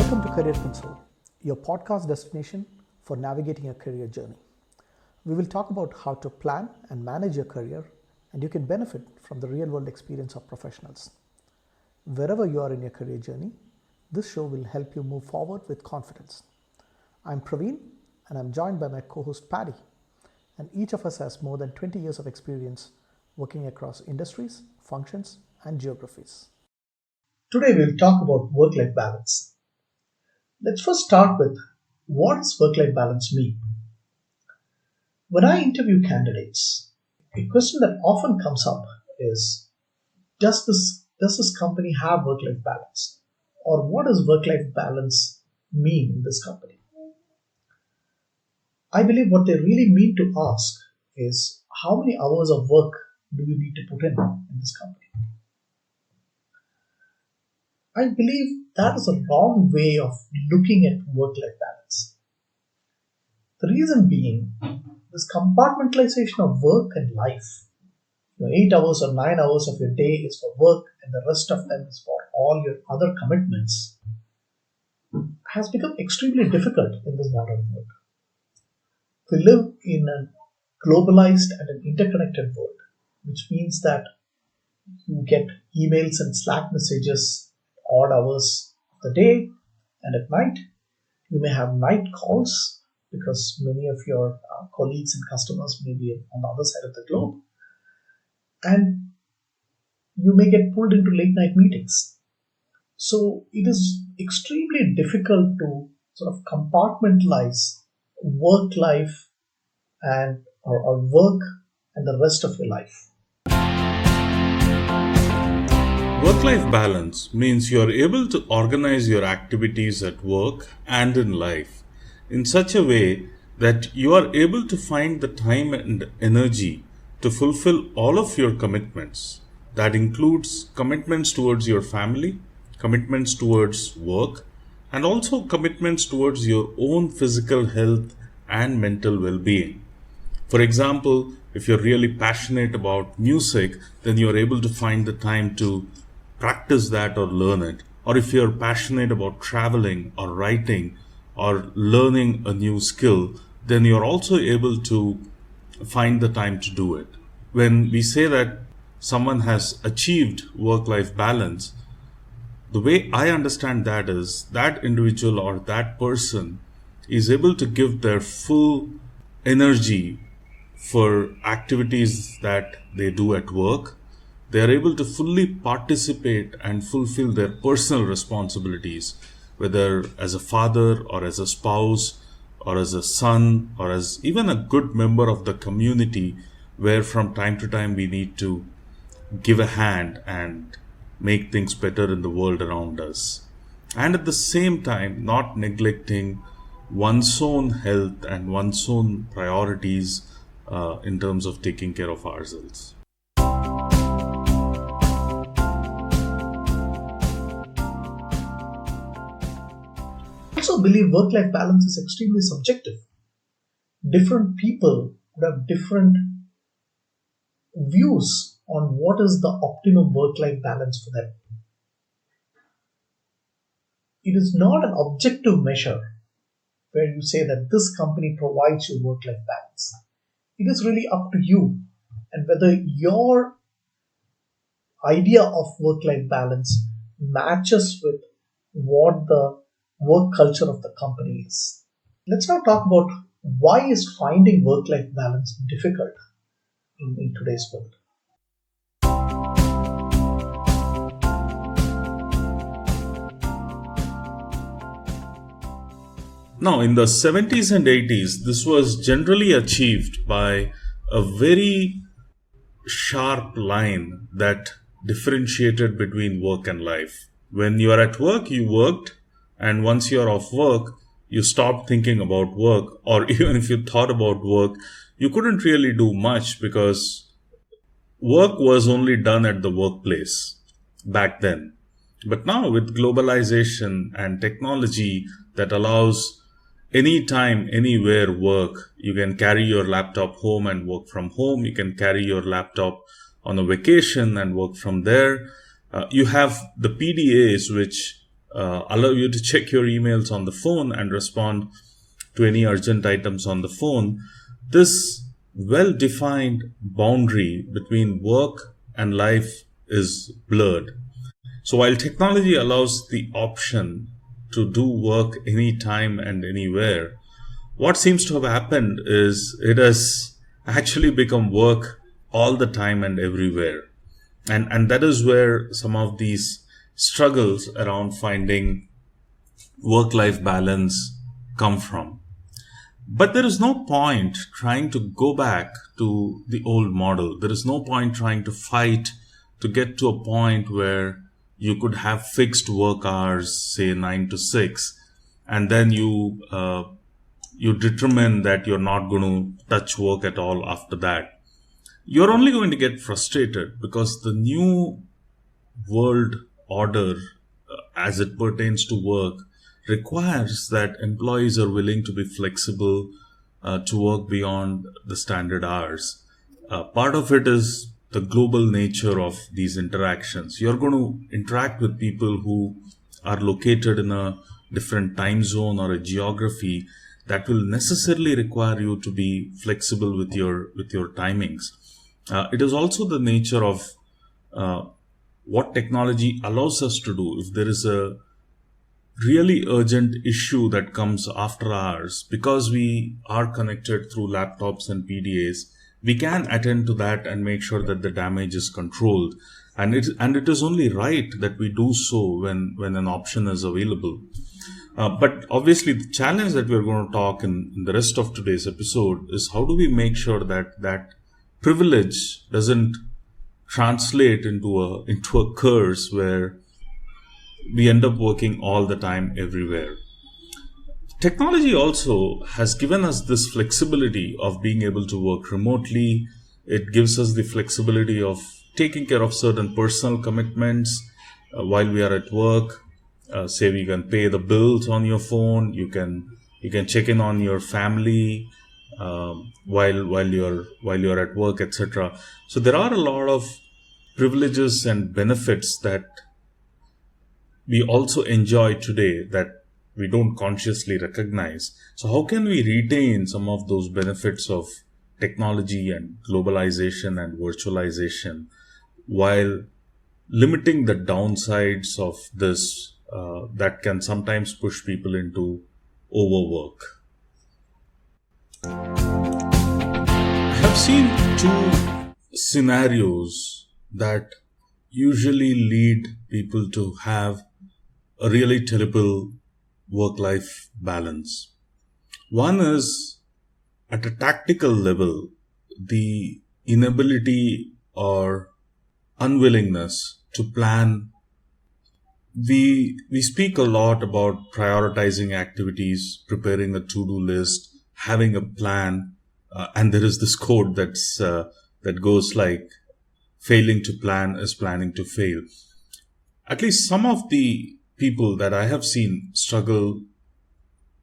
Welcome to Career Console, your podcast destination for navigating your career journey. We will talk about how to plan and manage your career, and you can benefit from the real world experience of professionals. Wherever you are in your career journey, this show will help you move forward with confidence. I'm Praveen, and I'm joined by my co-host Paddy, and each of us has more than 20 years of experience working across industries, functions, and geographies. Today we'll talk about work-life balance. Let's first start with, what does work-life balance mean? When I interview candidates, a question that often comes up is, does this company have work-life balance? Or what does work-life balance mean in this company? I believe what they really mean to ask is, how many hours of work do you need to put in this company? I believe that is a wrong way of looking at work-life balance. The reason being, this compartmentalization of work and life. 8 hours or 9 hours of your day is for work and the rest of them is for all your other commitments, has become extremely difficult in this modern world. We live in a globalized and an interconnected world, which means that you get emails and Slack messages odd hours of the day, and at night you may have night calls because many of your colleagues and customers may be on the other side of the globe, and you may get pulled into late night meetings. So it is extremely difficult to sort of compartmentalize work life and or work and the rest of your life. Work-life balance means you are able to organize your activities at work and in life in such a way that you are able to find the time and energy to fulfill all of your commitments. That includes commitments towards your family, commitments towards work, and also commitments towards your own physical health and mental well-being. For example, if you're really passionate about music, then you're able to find the time to practice that or learn it. Or if you're passionate about traveling or writing or learning a new skill, then you're also able to find the time to do it. When we say that someone has achieved work-life balance, the way I understand that is that individual or that person is able to give their full energy for activities that they do at work. They are able to fully participate and fulfill their personal responsibilities, whether as a father or as a spouse or as a son or as even a good member of the community, where from time to time we need to give a hand and make things better in the world around us. And at the same time, not neglecting one's own health and one's own priorities in terms of taking care of ourselves. I also believe work-life balance is extremely subjective. Different people would have different views on what is the optimum work-life balance for them. It is not an objective measure where you say that this company provides you work-life balance. It is really up to you and whether your idea of work-life balance matches with what the work culture of the company is. Let's now talk about, why is finding work-life balance difficult in today's world. Now, in the 70s and 80s, this was generally achieved by a very sharp line that differentiated between work and life. When you are at work, you worked, and once you are off work, you stopped thinking about work, or even if you thought about work, you couldn't really do much because work was only done at the workplace back then. But now with globalization and technology that allows anytime, anywhere work, you can carry your laptop home and work from home. You can carry your laptop on a vacation and work from there. You have the PDAs, which allow you to check your emails on the phone and respond to any urgent items on the phone. This well defined boundary between work and life is blurred. So while technology allows the option to do work anytime and anywhere, what seems to have happened is it has actually become work all the time and everywhere. And that is where some of these struggles around finding work life balance come from. But there is no point trying to go back to the old model. There is no point trying to fight to get to a point where you could have fixed work hours, say 9 to 6, and then you determine that you're not going to touch work at all after that. You're only going to get frustrated because the new world order, as it pertains to work, requires that employees are willing to be flexible to work beyond the standard hours. Part of it is the global nature of these interactions. You're going to interact with people who are located in a different time zone or a geography that will necessarily require you to be flexible with your timings. It is also the nature of what technology allows us to do. If there is a really urgent issue that comes after hours, because we are connected through laptops and PDAs, we can attend to that and make sure that the damage is controlled. And it is only right that we do so when an option is available. But obviously, the challenge that we're going to talk in the rest of today's episode is how do we make sure that privilege doesn't translate into a curse where we end up working all the time everywhere. Technology also has given us this flexibility of being able to work remotely. It gives us the flexibility of taking care of certain personal commitments while we are at work. Say we can pay the bills on your phone. You can check in on your family while you're at work, etc. So there are a lot of privileges and benefits that we also enjoy today that we don't consciously recognize. So how can we retain some of those benefits of technology and globalization and virtualization while limiting the downsides of this that can sometimes push people into overwork? I have seen two scenarios that usually lead people to have a really terrible work-life balance. One is at a tactical level, the inability or unwillingness to plan. We speak a lot about prioritizing activities, preparing a to-do list, having a plan, and there is this quote that goes like, failing to plan is planning to fail. At least some of the people that I have seen struggle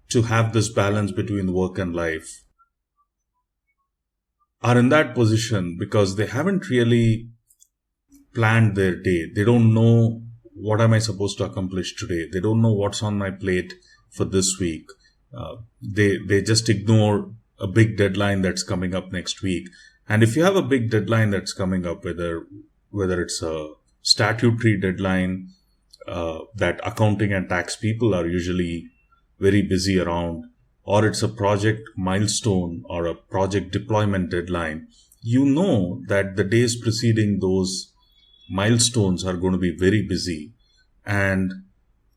to have this balance between work and life are in that position because they haven't really planned their day. They don't know what am I supposed to accomplish today. They don't know what's on my plate for this week. They just ignore a big deadline that's coming up next week. And if you have a big deadline that's coming up, whether it's a statutory deadline that accounting and tax people are usually very busy around, or it's a project milestone or a project deployment deadline, you know that the days preceding those milestones are going to be very busy. And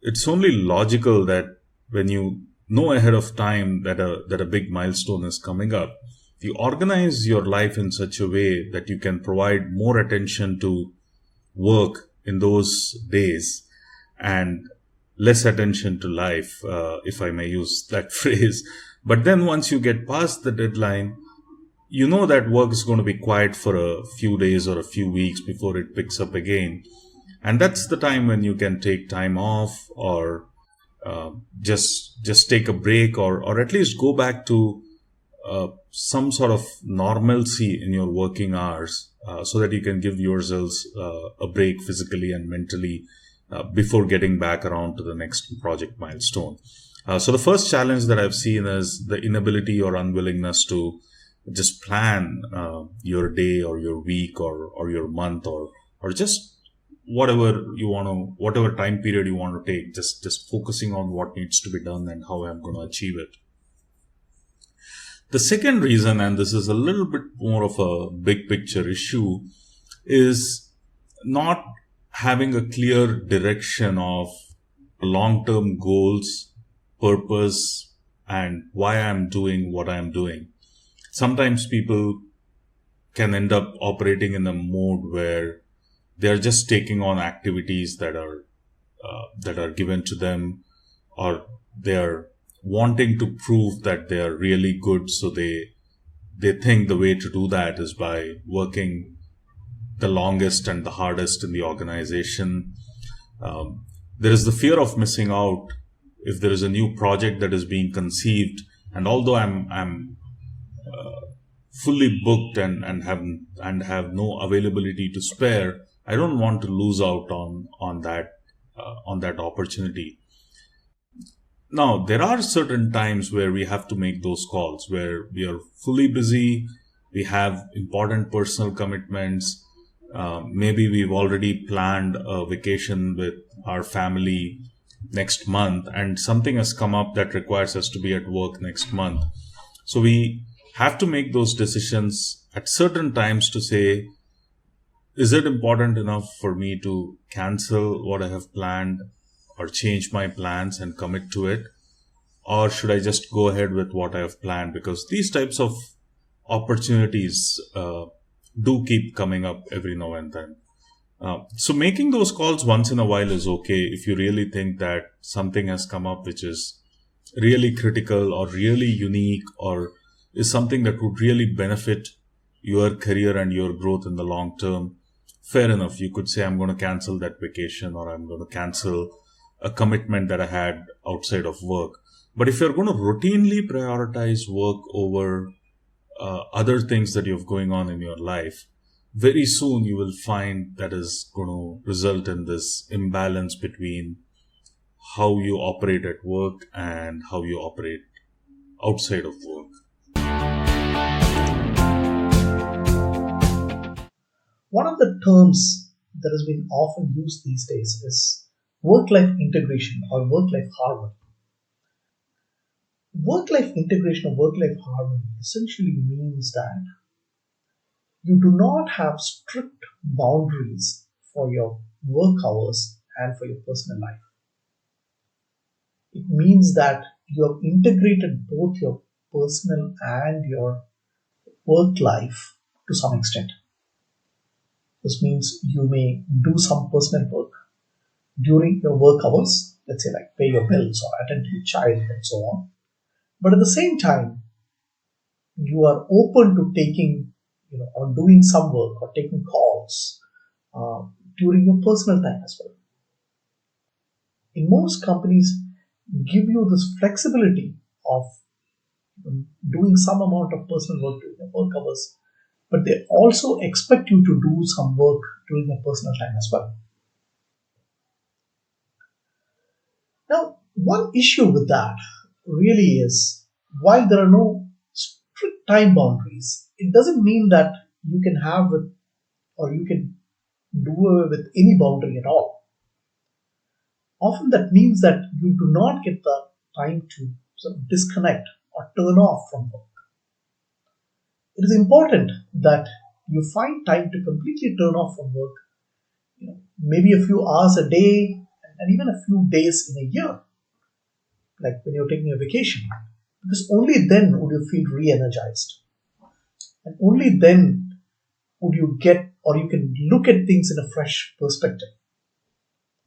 it's only logical that when you know ahead of time that a big milestone is coming up, you organize your life in such a way that you can provide more attention to work in those days and less attention to life, if I may use that phrase. But then once you get past the deadline, you know that work is going to be quiet for a few days or a few weeks before it picks up again. And that's the time when you can take time off or just take a break or at least go back to some sort of normalcy in your working hours so that you can give yourselves a break physically and mentally before getting back around to the next project milestone. So the first challenge that I've seen is the inability or unwillingness to just plan your day or your week or your month or just whatever time period you want to take, just focusing on what needs to be done and how I'm going to achieve it. The second reason, and this is a little bit more of a big picture issue, is not having a clear direction of long-term goals, purpose, and why I'm doing what I'm doing. Sometimes people can end up operating in a mode where they're just taking on activities that are given to them, or they're wanting to prove that they are really good. So they think the way to do that is by working the longest and the hardest in the organization. There is the fear of missing out if there is a new project that is being conceived, and although I'm fully booked and have no availability to spare, I don't want to lose out on that opportunity. Now, there are certain times where we have to make those calls, where we are fully busy, we have important personal commitments. Maybe we've already planned a vacation with our family next month, and something has come up that requires us to be at work next month. So we have to make those decisions at certain times to say, is it important enough for me to cancel what I have planned or change my plans and commit to it? Or should I just go ahead with what I have planned? Because these types of opportunities do keep coming up every now and then. So making those calls once in a while is okay if you really think that something has come up which is really critical or really unique, or is something that would really benefit your career and your growth in the long term. Fair enough. You could say, I'm going to cancel that vacation, or I'm going to cancel a commitment that I had outside of work. But if you're going to routinely prioritize work over other things that you have going on in your life, very soon you will find that is going to result in this imbalance between how you operate at work and how you operate outside of work. One of the terms that has been often used these days is work-life integration or work-life harmony. Work-life integration or work-life harmony essentially means that you do not have strict boundaries for your work hours and for your personal life. It means that you have integrated both your personal and your work life to some extent. This means you may do some personal work during your work hours, let's say like pay your bills or attend to your child and so on. But at the same time, you are open to taking, or doing some work or taking calls during your personal time as well. In most companies, give you this flexibility of doing some amount of personal work during your work hours, but they also expect you to do some work during your personal time as well. Now, one issue with that really is, while there are no strict time boundaries, it doesn't mean that you can have it or you can do away with any boundary at all. Often that means that you do not get the time to sort of disconnect or turn off from work. It is important that you find time to completely turn off from work, maybe a few hours a day and even a few days in a year, like when you're taking a vacation, because only then would you feel re-energized, and only then would you get, or you can look at things in a fresh perspective.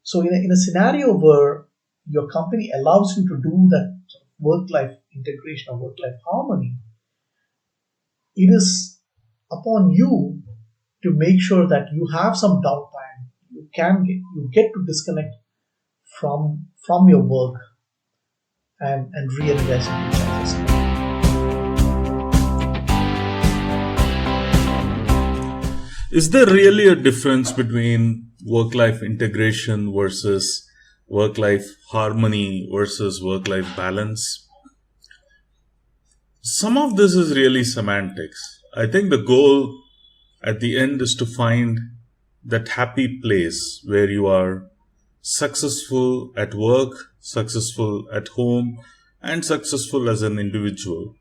So in a scenario where your company allows you to do that work-life integration or work-life harmony, it is upon you to make sure that you have some downtime. You get to disconnect from your work and re-energize and recharge yourself. Is there really a difference between work life integration versus work life harmony versus work life balance. Some of this is really semantics. I think the goal at the end is to find that happy place where you are successful at work, successful at home, and successful as an individual.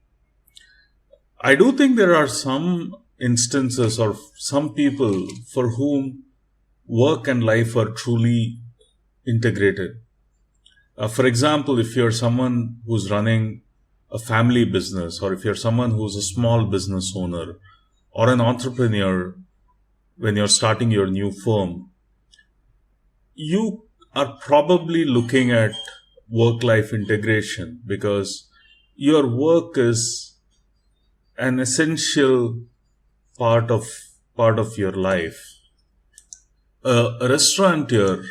I do think there are some instances or some people for whom work and life are truly integrated. For example, if you're someone who's running a family business, or if you're someone who's a small business owner or an entrepreneur when you're starting your new firm, you are probably looking at work life integration because your work is an essential part of your life. A restaurateur,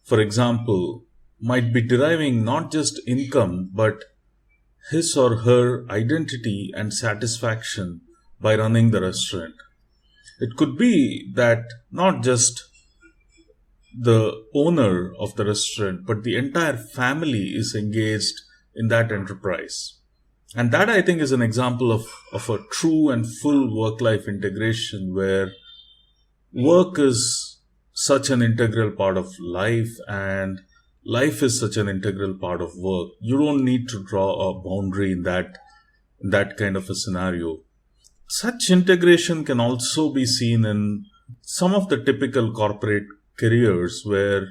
for example, might be deriving not just income but his or her identity and satisfaction by running the restaurant. It could be that not just the owner of the restaurant, but the entire family is engaged in that enterprise. And that, I think, is an example of a true and full work life integration where work is such an integral part of life and life is such an integral part of work. You don't need to draw a boundary in that kind of a scenario. Such integration can also be seen in some of the typical corporate careers where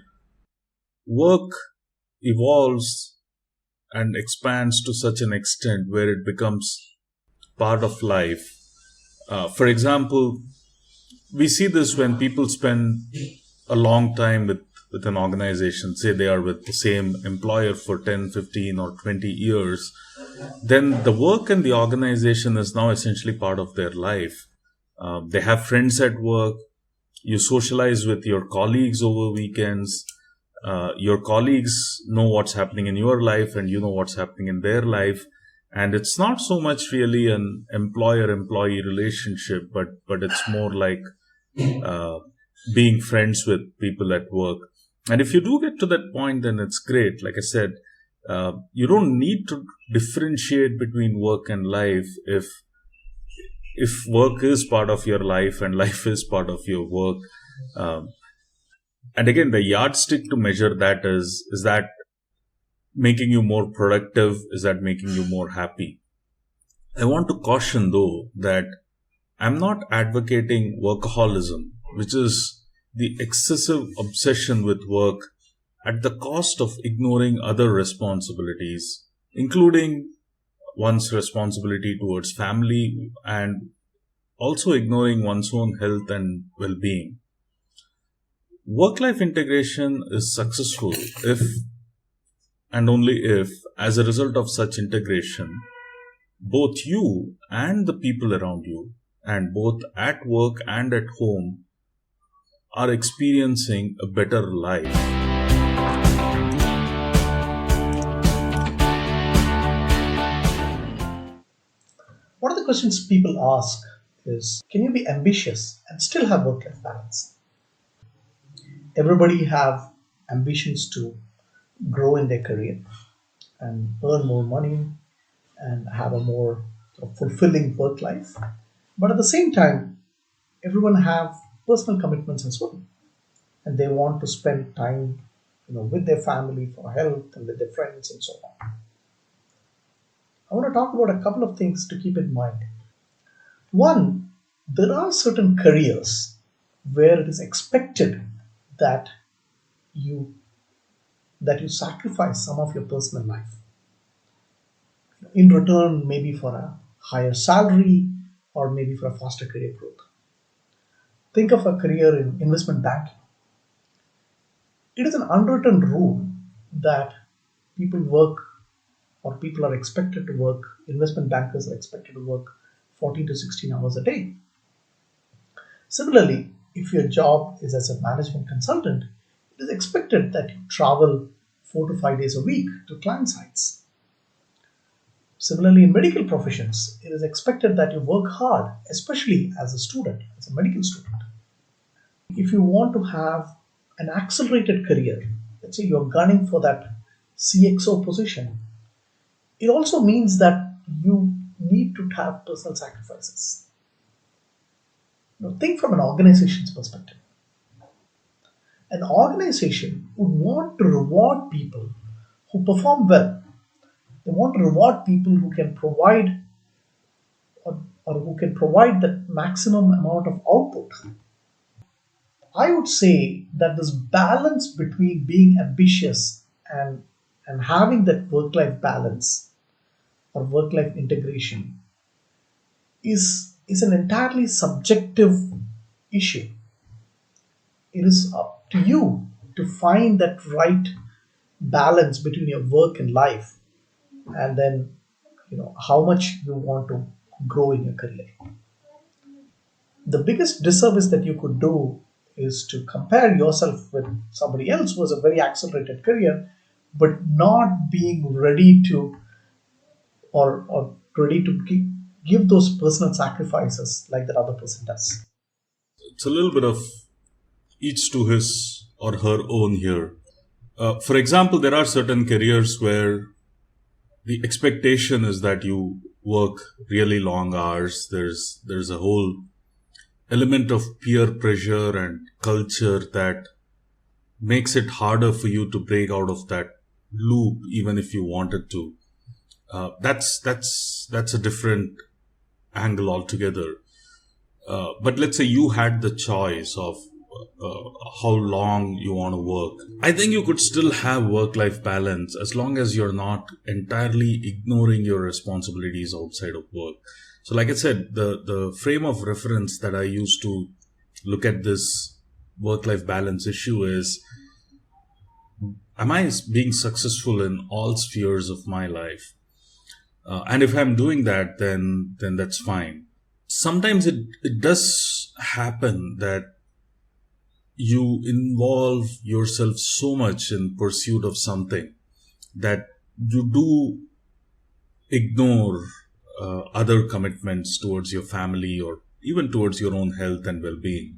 work evolves and expands to such an extent where it becomes part of life. For example, we see this when people spend a long time with an organization, say they are with the same employer for 10, 15, or 20 years, then the work and the organization is now essentially part of their life. They have friends at work. You socialize with your colleagues over weekends. Your colleagues know what's happening in your life and you know what's happening in their life. And it's not so much really an employer-employee relationship, but it's more like being friends with people at work. And if you do get to that point, then it's great. Like I said, you don't need to differentiate between work and life if work is part of your life and life is part of your work. And again, the yardstick to measure that is that making you more productive? Is that making you more happy? I want to caution though that I'm not advocating workaholism, which is the excessive obsession with work at the cost of ignoring other responsibilities, including one's responsibility towards family and also ignoring one's own health and well-being. Work-life integration is successful if and only if, as a result of such integration, both you and the people around you, and both at work and at home, are experiencing a better life. One of the questions people ask is, can you be ambitious and still have work-life balance? Everybody have ambitions to grow in their career and earn more money and have a more sort of fulfilling work life. But at the same time, everyone have personal commitments as well, and they want to spend time, with their family for health and with their friends and so on. I want to talk about a couple of things to keep in mind. One, there are certain careers where it is expected that you sacrifice some of your personal life in return, maybe for a higher salary or maybe for a faster career growth. Think of a career in investment banking. It is an unwritten rule that people work, or people are expected to work, investment bankers are expected to work 14 to 16 hours a day. Similarly, if your job is as a management consultant, it is expected that you travel 4 to 5 days a week to client sites. Similarly, in medical professions, it is expected that you work hard, especially as a student, as a medical student. If you want to have an accelerated career, let's say you're gunning for that CXO position, it also means that you need to have personal sacrifices. Think from an organization's perspective. An organization would want to reward people who perform well. They want to reward people who can provide or who can provide that maximum amount of output. I would say that this balance between being ambitious and having that work-life balance or work-life integration is an entirely subjective issue. It is up to you to find that right balance between your work and life, and then how much you want to grow in your career. The biggest disservice that you could do is to compare yourself with somebody else who has a very accelerated career but not being ready to or ready to give those personal sacrifices like that other person does. It's a little bit of each to his or her own here. For example, there are certain careers where the expectation is that you work really long hours. There's a whole element of peer pressure and culture that makes it harder for you to break out of that loop, even if you wanted to. That's a different angle altogether. But let's say you had the choice of how long you want to work. I think you could still have work-life balance as long as you're not entirely ignoring your responsibilities outside of work. So like I said, the frame of reference that I use to look at this work-life balance issue is, am I being successful in all spheres of my life? And if I'm doing that, then that's fine. Sometimes it does happen that you involve yourself so much in pursuit of something that you do ignore other commitments towards your family or even towards your own health and well-being.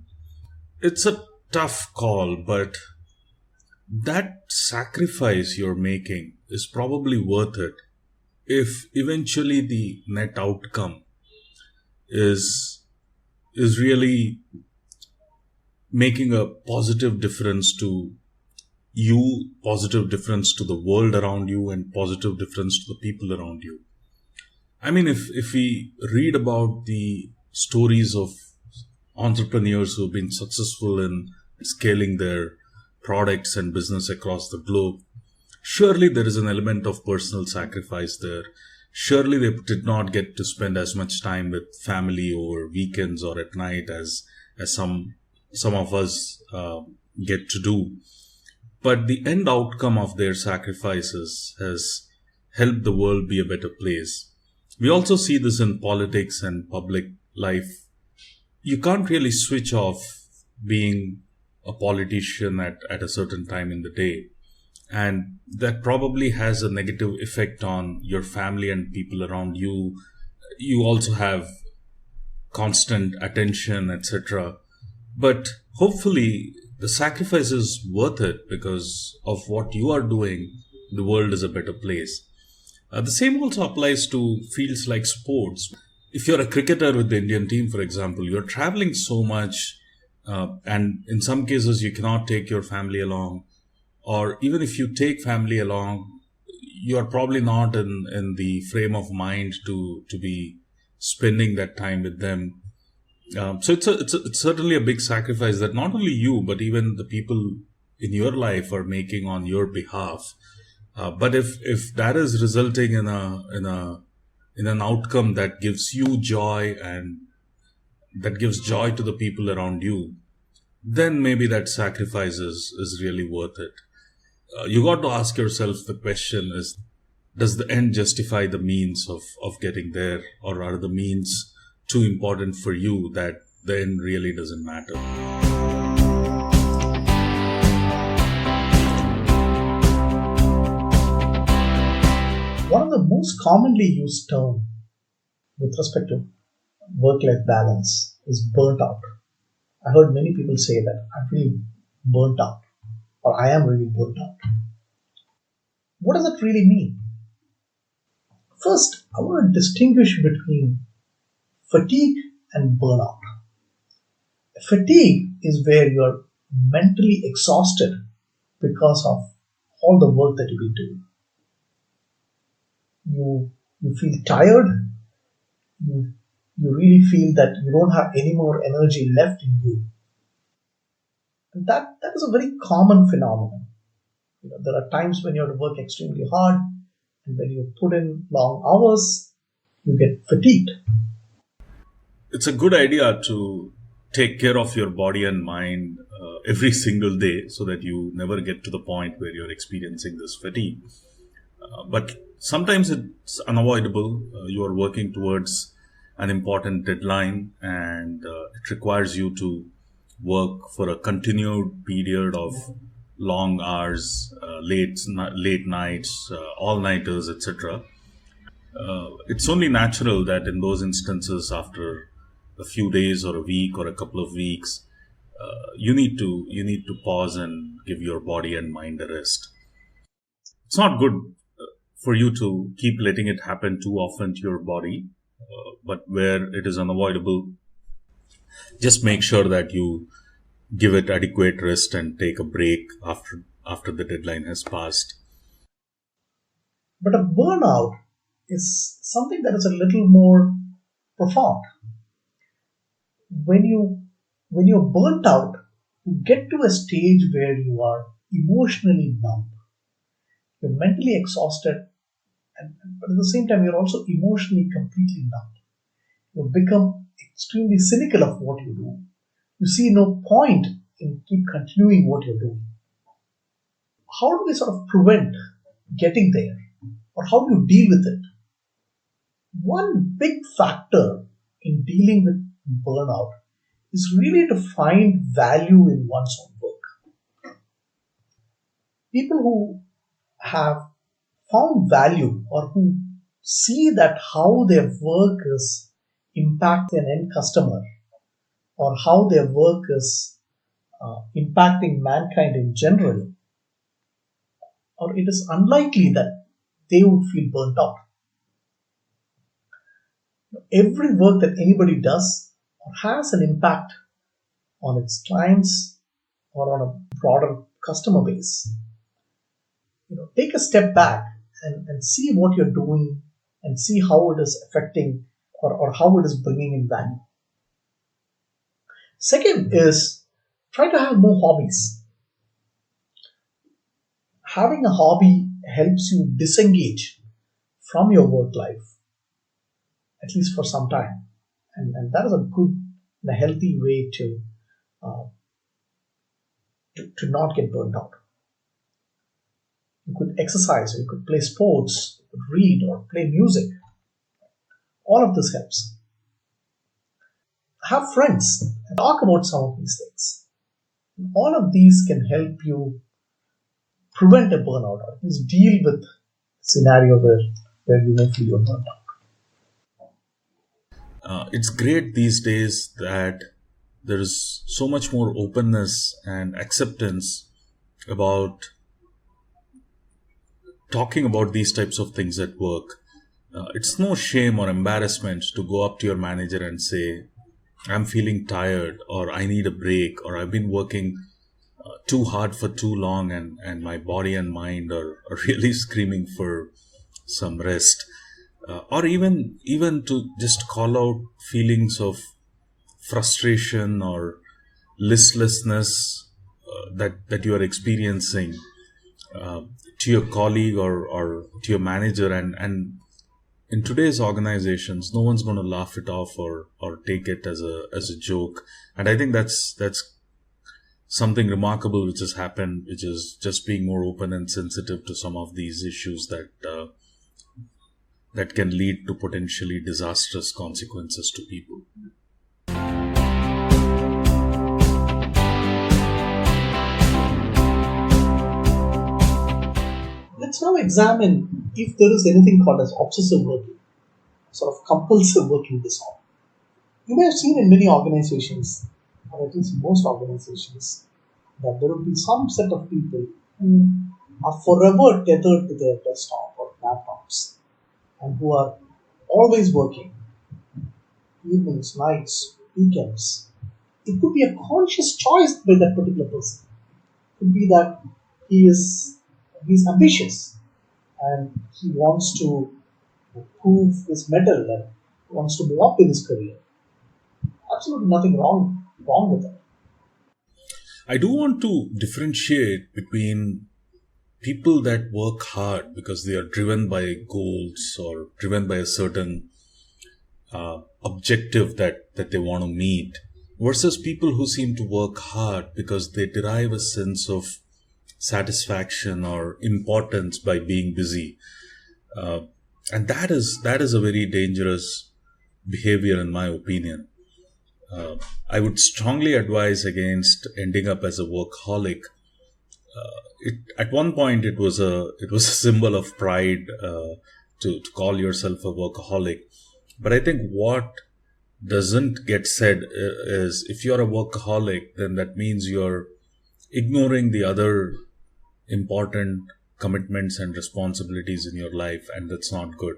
It's a tough call, but that sacrifice you're making is probably worth it if eventually the net outcome is really making a positive difference to you, positive difference to the world around you, and positive difference to the people around you. I mean, if we read about the stories of entrepreneurs who've been successful in scaling their products and business across the globe, surely there is an element of personal sacrifice there. Surely they did not get to spend as much time with family over weekends or at night as some of us get to do. But the end outcome of their sacrifices has helped the world be a better place. We also see this in politics and public life. You can't really switch off being a politician at a certain time in the day. And that probably has a negative effect on your family and people around you. You also have constant attention, etc. But hopefully the sacrifice is worth it because of what you are doing. The world is a better place. The same also applies to fields like sports. If you're a cricketer with the Indian team, for example, you're traveling so much, and in some cases you cannot take your family along. Or even if you take family along, you are probably not in the frame of mind to be spending that time with them. So it's certainly a big sacrifice that not only you, but even the people in your life are making on your behalf. But if that is resulting in an outcome that gives you joy and that gives joy to the people around you, then maybe that sacrifice is really worth it. You got to ask yourself the question is, does the end justify the means of getting there, or are the means too important for you that the end really doesn't matter? One of the most commonly used terms with respect to work-life balance is burnt out. I heard many people say that I'm feeling burnt out. or I am really burnt out. What does that really mean? First, I want to distinguish between fatigue and burnout. Fatigue is where you're mentally exhausted because of all the work that you've been doing. You feel tired, you, you really feel that you don't have any more energy left in you. And that is a very common phenomenon. There are times when you have to work extremely hard, and when you put in long hours, you get fatigued. It's a good idea to take care of your body and mind every single day so that you never get to the point where you're experiencing this fatigue. But sometimes it's unavoidable. You are working towards an important deadline, and it requires you to work for a continued period of long hours, late nights, all nighters, etc. It's only natural that in those instances, after a few days or a week or a couple of weeks, you need to pause and give your body and mind a rest. It's not good for you to keep letting it happen too often to your body, but where it is unavoidable, just make sure that you give it adequate rest and take a break after the deadline has passed. But a burnout is something that is a little more profound. When you when you're burnt out, you get to a stage where you are emotionally numb. You're mentally exhausted, but at the same time, you're also emotionally completely numb. You become extremely cynical of what you do. You see no point in keep continuing what you're doing. How do we sort of prevent getting there? Or how do you deal with it? One big factor in dealing with burnout is really to find value in one's own work. People who have found value or who see that how their work is impacting an end customer or how their work is impacting mankind in general, or it is unlikely that they would feel burnt out. Every work that anybody does has an impact on its clients or on a broader customer base. Take a step back and see what you're doing and see how it is affecting or how it is bringing in value. Second is try to have more hobbies. Having a hobby helps you disengage from your work life, at least for some time. And that is a good and a healthy way uh, to not get burnt out. You could exercise, or you could play sports, you could read or play music. All of this helps. Have friends and talk about some of these things. All of these can help you prevent a burnout or at least deal with a scenario where you may feel burnt out. It's great these days that there is so much more openness and acceptance about talking about these types of things at work. It's no shame or embarrassment to go up to your manager and say, I'm feeling tired, or I need a break, or I've been working too hard for too long, and my body and mind are really screaming for some rest. Or even to just call out feelings of frustration or listlessness that you are experiencing to your colleague or to your manager, and in today's organizations, no one's going to laugh it off or take it as a joke. And I think that's something remarkable which has happened, which is just being more open and sensitive to some of these issues that can lead to potentially disastrous consequences to people. Let's now examine if there is anything called as obsessive working, sort of compulsive working disorder. You may have seen in many organizations, or at least most organizations, that there will be some set of people who are forever tethered to their desktop or laptops and who are always working, evenings, nights, weekends. It could be a conscious choice by that particular person. It could be that he is he's ambitious and he wants to prove his mettle and wants to move up in his career. Absolutely nothing wrong with it. I do want to differentiate between people that work hard because they are driven by goals or driven by a certain objective that they want to meet versus people who seem to work hard because they derive a sense of satisfaction or importance by being busy. Uh, and that is a very dangerous behavior in my opinion. I would strongly advise against ending up as a workaholic. At one point it was a symbol of pride to call yourself a workaholic. But I think what doesn't get said is if you're a workaholic, then that means you're ignoring the other important commitments and responsibilities in your life, and that's not good.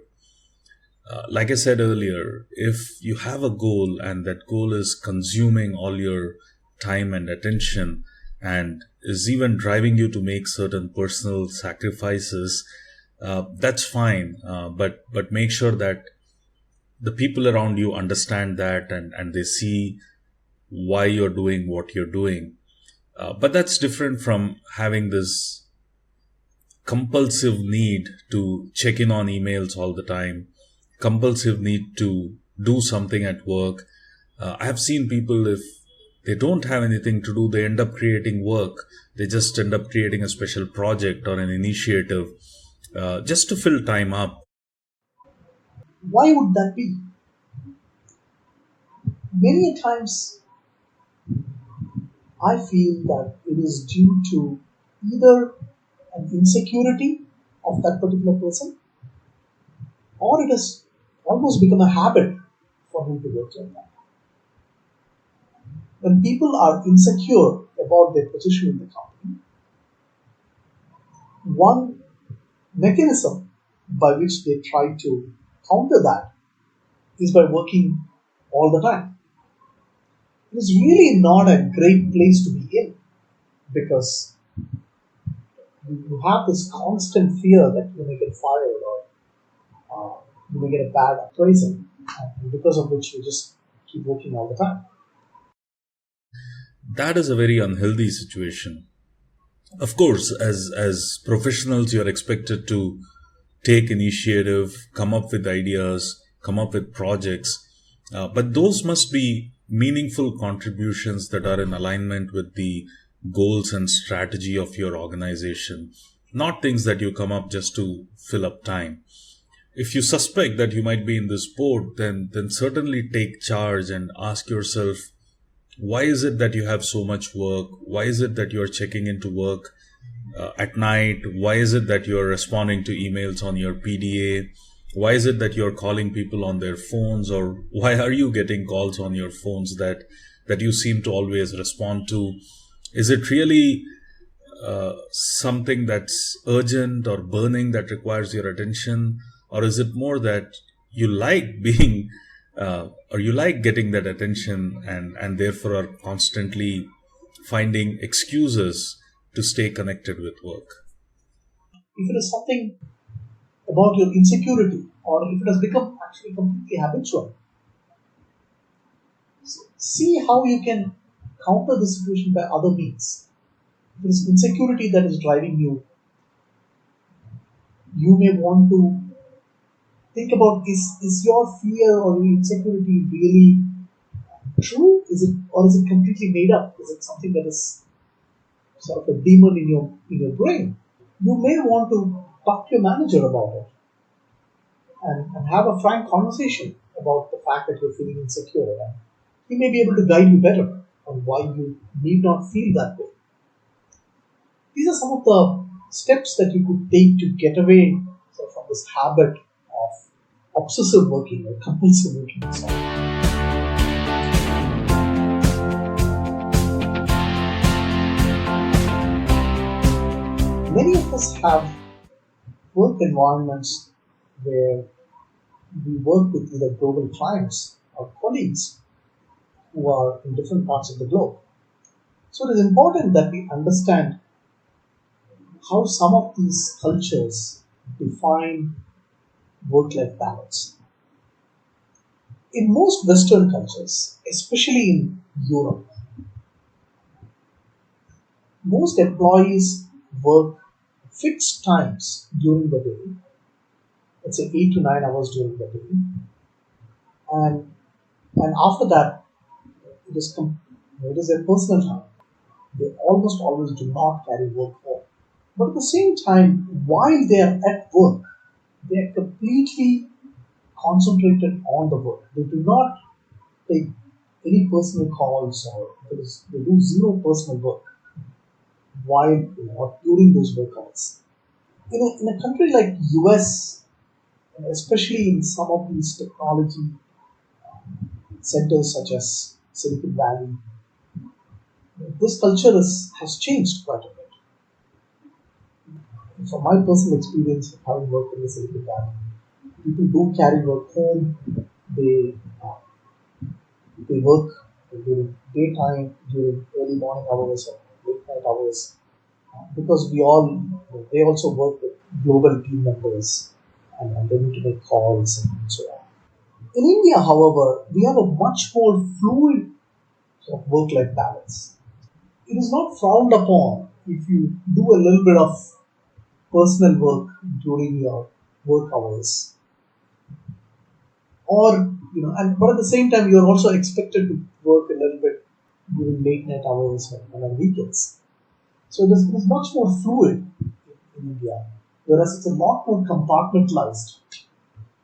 Like I said earlier, if you have a goal and that goal is consuming all your time and attention and is even driving you to make certain personal sacrifices, that's fine. But make sure that the people around you understand that and they see why you're doing what you're doing. But that's different from having this compulsive need to check in on emails all the time, compulsive need to do something at work. I have seen people, if they don't have anything to do, they end up creating work. They just end up creating a special project or an initiative just to fill time up. Why would that be? Many times I feel that it is due to either an insecurity of that particular person or it has almost become a habit for him to work like that. When people are insecure about their position in the company, one mechanism by which they try to counter that is by working all the time. It is really not a great place to be in because you have this constant fear that you may get fired or you may get a bad appraisal, and because of which you just keep working all the time. That is a very unhealthy situation. Of course, as professionals, you're expected to take initiative, come up with ideas, come up with projects, but those must be meaningful contributions that are in alignment with the goals and strategy of your organization, not things that you come up just to fill up time. If you suspect that you might be in this boat, then certainly take charge and ask yourself, why is it that you have so much work? Why is it that you're checking into work at night? Why is it that you're responding to emails on your PDA? Why is it that you're calling people on their phones? Or why are you getting calls on your phones that you seem to always respond to? Is it really something that's urgent or burning that requires your attention? Or is it more that you like being or you like getting that attention and therefore are constantly finding excuses to stay connected with work? If it is something about your insecurity or if it has become actually completely habitual, so see how you can counter the situation by other means. If it is insecurity that is driving you, you may want to think about is your fear or your insecurity really true? Is it completely made up? Is it something that is sort of a demon in your brain? You may want to talk to your manager about it and have a frank conversation about the fact that you're feeling insecure. And he may be able to guide you better on why you need not feel that way. These are some of the steps that you could take to get away from this habit of obsessive working or compulsive working. Many of us have work environments where we work with either global clients or colleagues who are in different parts of the globe. So it is important that we understand how some of these cultures define work life balance. In most Western cultures, especially in Europe, most employees work fixed times during the day, let's say 8 to 9 hours during the day, and after that, it is it is their personal time. They almost always do not carry work home. But at the same time, while they are at work, they are completely concentrated on the work. They do not take any personal calls or they do zero personal work while or during those work hours. In a country like US, especially in some of these technology centers such as Silicon Valley, this culture has changed quite a bit. From my personal experience of having worked in the Silicon Valley, people do carry work home. They they work during daytime, during early morning hours or late night hours, because they also work with global team members and they need to make calls and so on. In India, however, we have a much more fluid sort of work-life balance. It is not frowned upon if you do a little bit of personal work during your work hours, or and but at the same time you are also expected to work a little bit during late night hours and on weekends. So it is much more fluid in India, whereas it's a lot more compartmentalized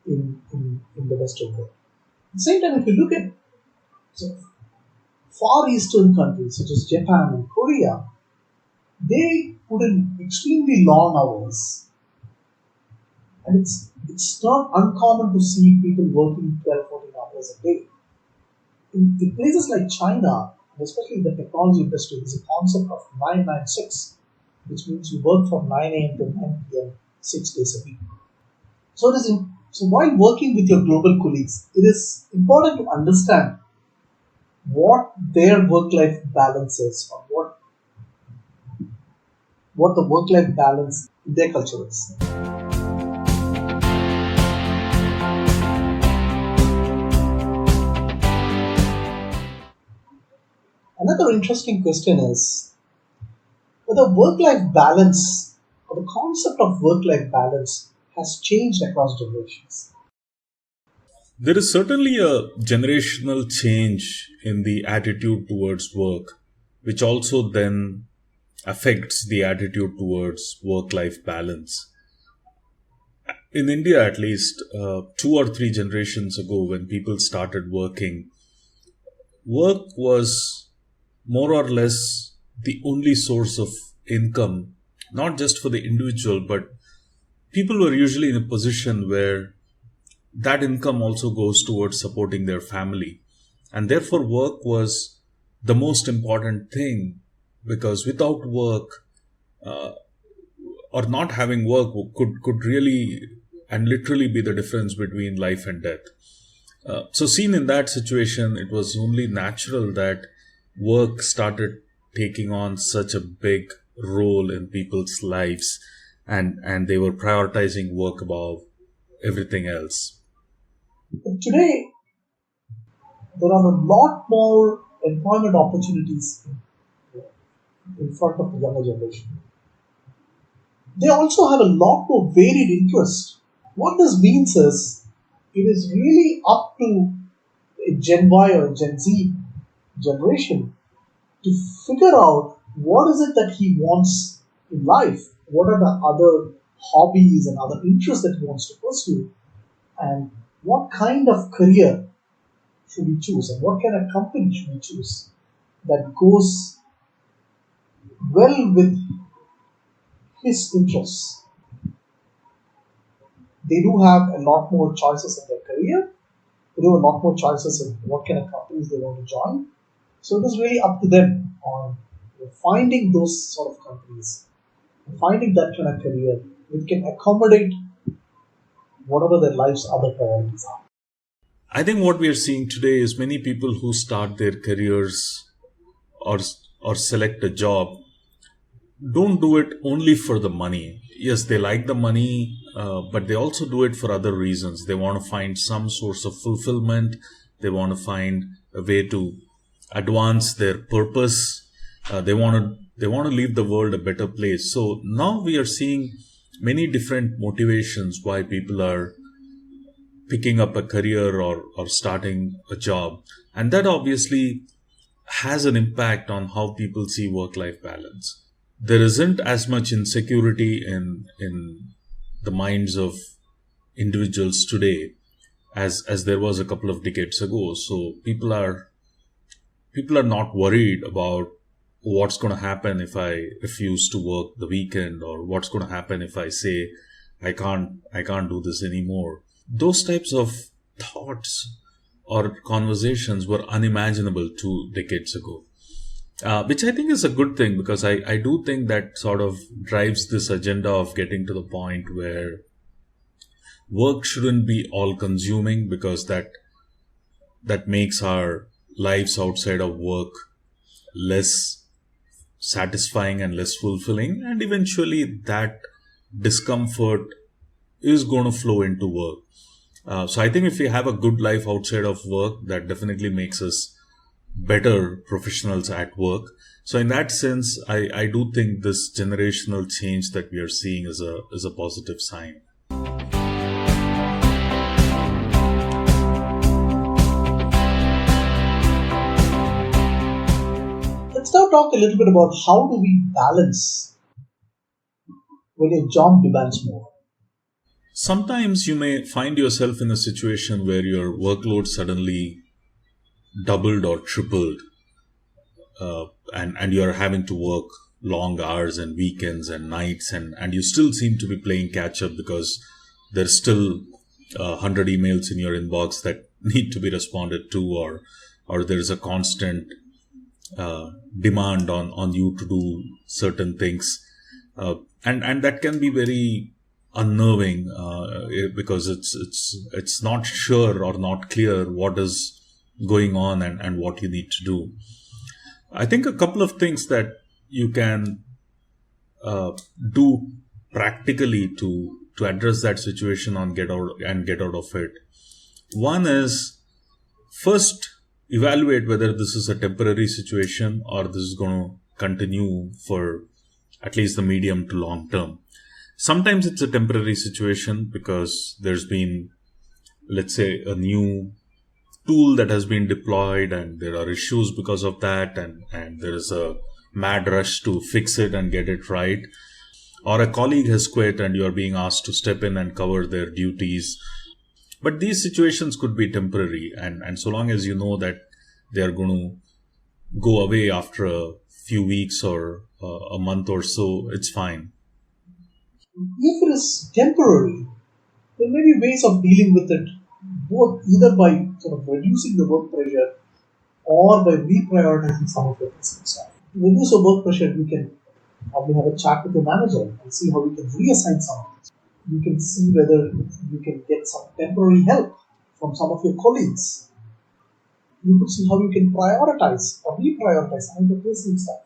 in the Western world. At the same time, if you look at sort of far eastern countries such as Japan and Korea, they put in extremely long hours, and it's not uncommon to see people working 12, 14 hours a day. In places like China, and especially in the technology industry, there's a concept of 996, which means you work from 9 a.m. to 9 p.m. 6 days a week. So while working with your global colleagues, it is important to understand what their work-life balance is, or what the work-life balance in their culture is. Another interesting question is whether work-life balance or the concept of work-life balance has changed across generations. There is certainly a generational change in the attitude towards work, which also then affects the attitude towards work life balance. In India, at least, 2 or 3 generations ago, when people started working, work was more or less the only source of income, not just for the individual, but people were usually in a position where that income also goes towards supporting their family. And therefore, work was the most important thing, because without work, or not having work could really and literally be the difference between life and death. So, seen in that situation, it was only natural that work started taking on such a big role in people's lives, and they were prioritizing work above everything else. But today, there are a lot more employment opportunities in front of the younger generation. They also have a lot more varied interests. What this means is it is really up to a Gen Y or a Gen Z generation to figure out what is it that he wants in life, what are the other hobbies and other interests that he wants to pursue, and what kind of career should he choose, and what kind of company should he choose that goes well with his interests. They do have a lot more choices in their career. They do have a lot more choices in what kind of companies they want to join. So it is really up to them on finding those sort of companies Finding that kind of career which can accommodate whatever their life's other priorities are. I think what we are seeing today is many people who start their careers or or select a job don't do it only for the money. Yes, they like the money, but they also do it for other reasons. They want to find some source of fulfillment. They want to find a way to advance their purpose. They want to leave the world a better place. So now we are seeing many different motivations why people are picking up a career or starting a job. And that obviously has an impact on how people see work life balance. There isn't as much insecurity in the minds of individuals today as there was a couple of decades ago. So people are not worried about what's going to happen if I refuse to work the weekend, or what's going to happen if I say I can't do this anymore. Those types of thoughts or conversations were unimaginable 2 decades ago, which I think is a good thing, because I do think that sort of drives this agenda of getting to the point where work shouldn't be all consuming, because that makes our lives outside of work less satisfying and less fulfilling, and eventually that discomfort is going to flow into work. So I think if we have a good life outside of work, that definitely makes us better professionals at work. So in that sense, I do think this generational change that we are seeing is a positive sign. Let's now talk a little bit about how do we balance when your job demands more. Sometimes you may find yourself in a situation where your workload suddenly doubled or tripled, and you're having to work long hours and weekends and nights, and you still seem to be playing catch up because there's still 100 emails in your inbox that need to be responded to, or there's a constant demand on you to do certain things, and that can be very unnerving, because it's not sure or not clear what is going on and what you need to do. I think a couple of things that you can do practically to address that situation and get out of it. One is, first evaluate whether this is a temporary situation or this is going to continue for at least the medium to long term. Sometimes it's a temporary situation because there's been, let's say, a new tool that has been deployed and there are issues because of that, and there is a mad rush to fix it and get it right. Or a colleague has quit and you are being asked to step in and cover their duties. But these situations could be temporary, and so long as you know that they are going to go away after a few weeks or a month or so, it's fine. If it is temporary, there may be ways of dealing with it, both either by sort of reducing the work pressure or by reprioritizing some of the things. To reduce the work pressure, we can probably have a chat with the manager and see how we can reassign some of it. You can see whether you can get some temporary help from some of your colleagues. You could see how you can prioritize or reprioritize some of the personal stuff.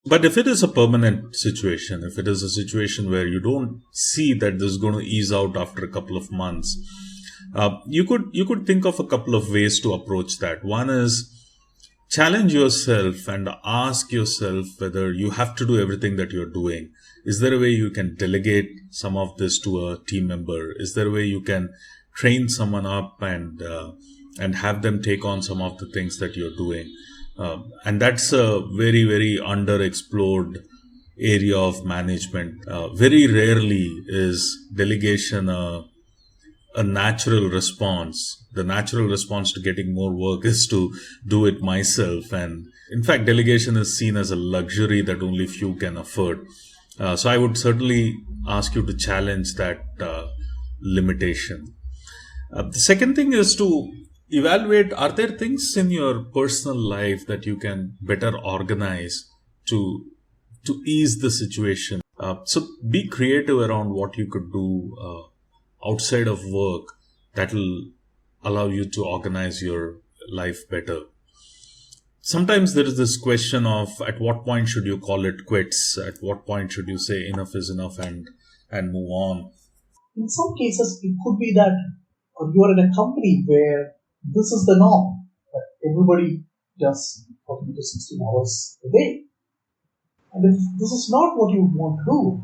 But if it is a permanent situation, if it is a situation where you don't see that this is going to ease out after a couple of months, you could think of a couple of ways to approach that. One is, challenge yourself and ask yourself whether you have to do everything that you're doing. Is there a way you can delegate some of this to a team member? Is there a way you can train someone up and have them take on some of the things that you're doing? And that's a very, very underexplored area of management. Very rarely is delegation a natural response. The natural response to getting more work is to do it myself. And in fact, delegation is seen as a luxury that only few can afford. So I would certainly ask you to challenge that limitation. The second thing is to evaluate, are there things in your personal life that you can better organize to ease the situation? So be creative around what you could do outside of work that will allow you to organize your life better. Sometimes there is this question of at what point should you call it quits? At what point should you say enough is enough and move on? In some cases, it could be that you are in a company where this is the norm, that everybody does 40 to 16 hours a day. And if this is not what you want to do,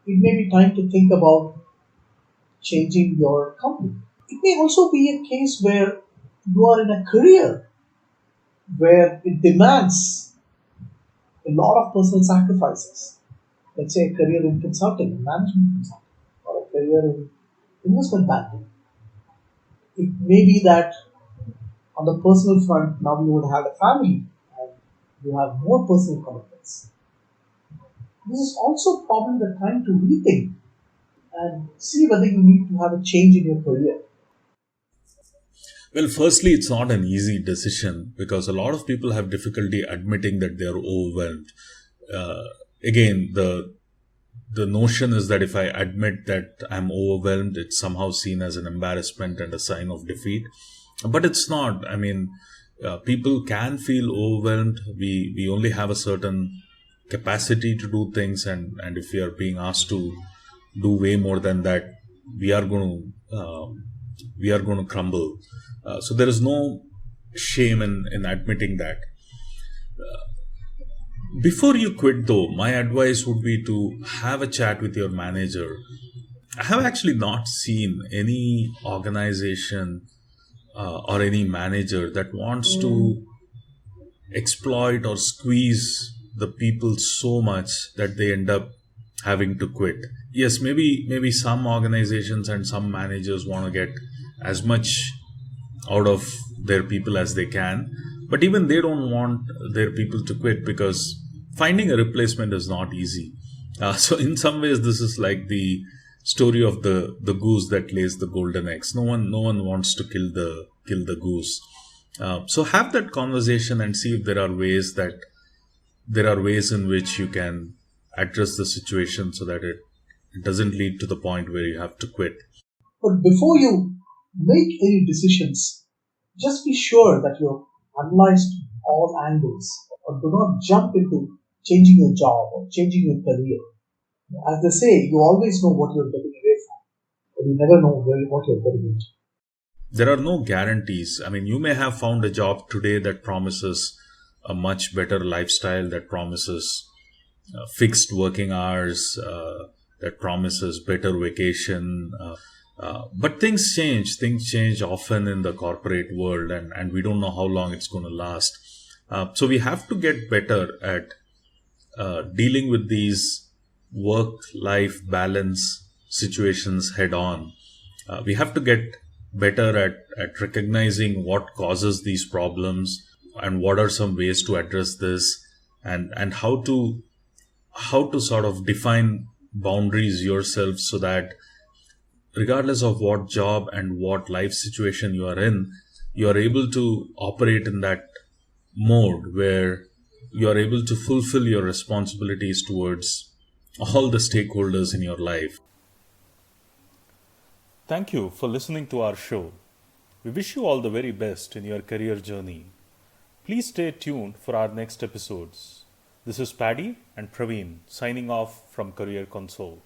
it may be time to think about changing your company. It may also be a case where you are in a career where it demands a lot of personal sacrifices. Let's say a career in consulting, management consulting, or a career in investment banking. It may be that on the personal front, now you would have a family and you have more personal commitments. This is also probably the time to rethink and see whether you need to have a change in your career. Well, firstly, it's not an easy decision because a lot of people have difficulty admitting that they're overwhelmed. Uh, Again, the notion is that if I admit that I'm overwhelmed, it's somehow seen as an embarrassment and a sign of defeat. But it's not. I mean, people can feel overwhelmed. We only have a certain capacity to do things, and if we are being asked to do way more than that, we are going to crumble. So there is no shame in admitting that. Before you quit, though, my advice would be to have a chat with your manager. I have actually not seen any organization or any manager that wants to exploit or squeeze the people so much that they end up having to quit. Yes, maybe some organizations and some managers want to get as much out of their people as they can, but even they don't want their people to quit because finding a replacement is not easy. So in some ways, this is like the story of the goose that lays the golden eggs. No one wants to kill the goose. So have that conversation and see if there are ways in which you can address the situation so that it doesn't lead to the point where you have to quit. But before you make any decisions, just be sure that you've analyzed all angles, or do not jump into changing your job or changing your career. As they say, you always know what you're getting away from, but you never know what you're getting into. There are no guarantees. I mean, you may have found a job today that promises a much better lifestyle, that promises fixed working hours, that promises better vacation. But things change. Things change often in the corporate world, and we don't know how long it's going to last. So we have to get better at dealing with these work-life balance situations head on. We have to get better at recognizing what causes these problems and what are some ways to address this, and how to sort of define boundaries yourself so that regardless of what job and what life situation you are in, you are able to operate in that mode where you are able to fulfill your responsibilities towards all the stakeholders in your life. Thank you for listening to our show. We wish you all the very best in your career journey. Please stay tuned for our next episodes. This is Paddy and Praveen signing off from Career Console.